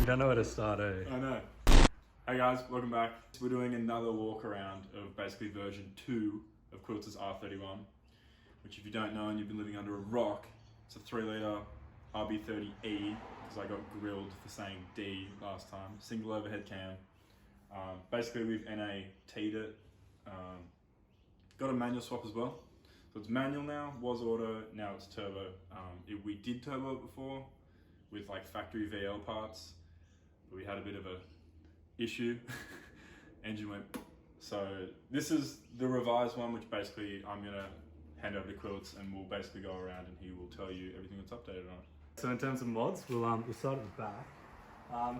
You don't know where to start, eh? I know. Hey guys, welcome back. We're doing another walk around of basically version 2 of Quilter's R31, which if you don't know and you've been living under a rock, it's a 3-litre RB30E, because I got grilled for saying D last time. Single overhead cam. Basically we've NA-T'd it. Got a manual swap as well. So it's manual now, was auto, now it's turbo. We did turbo it before with like factory VL parts, but we had a bit of a issue. Engine went. So this is the revised one, which basically I'm gonna hand over to Quilts and we'll basically go around and he will tell you everything that's updated on it. So in terms of mods, we'll start at the back.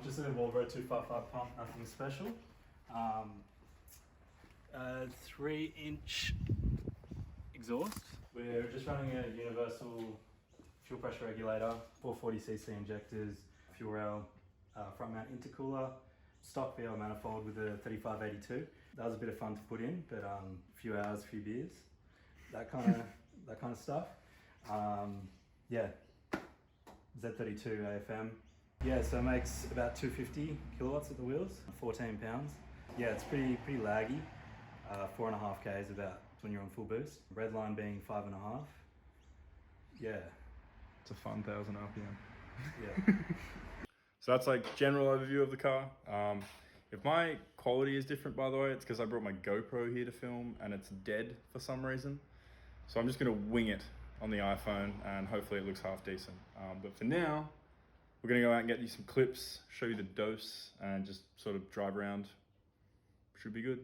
Just a Volvo 255 pump, nothing special. 3-inch exhaust. We're just running a universal fuel pressure regulator, 440cc injectors, fuel rail, front mount intercooler, stock VL manifold with a 3582. That was a bit of fun to put in, but a few hours, a few beers, that kind of stuff. Yeah, Z32 AFM. Yeah, so it makes about 250 kilowatts at the wheels, 14 pounds. Yeah, it's pretty laggy. 4.5 Ks about when you're on full boost. Red line being 5.5. Yeah. It's a fun 1,000 RPM. Yeah. So that's like general overview of the car. If my quality is different, by the way, it's because I brought my GoPro here to film and it's dead for some reason. So I'm just gonna wing it on the iPhone and hopefully it looks half decent. But for now, we're gonna go out and get you some clips, show you the dose and just sort of drive around. Should be good.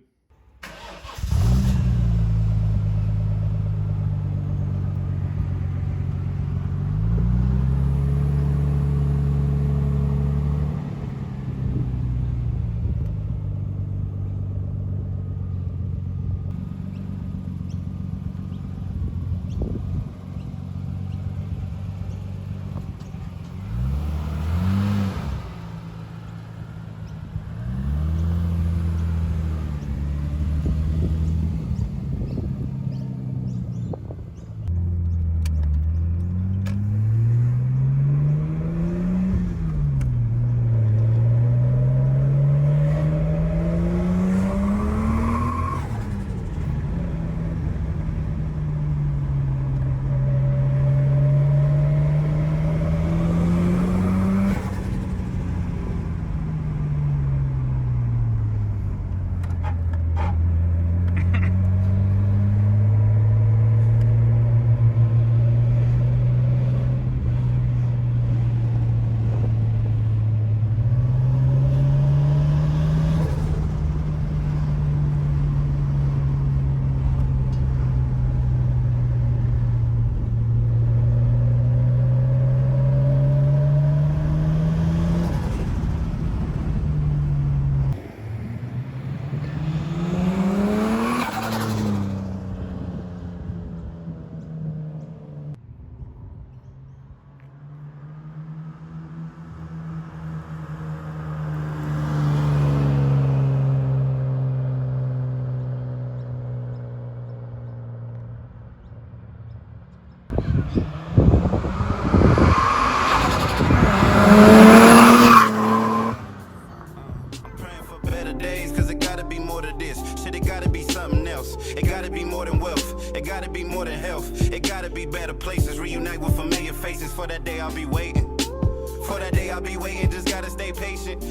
It gotta be more than health. It gotta be better places. Reunite with familiar faces. For that day I'll be waiting. For that day I'll be waiting. Just gotta stay patient.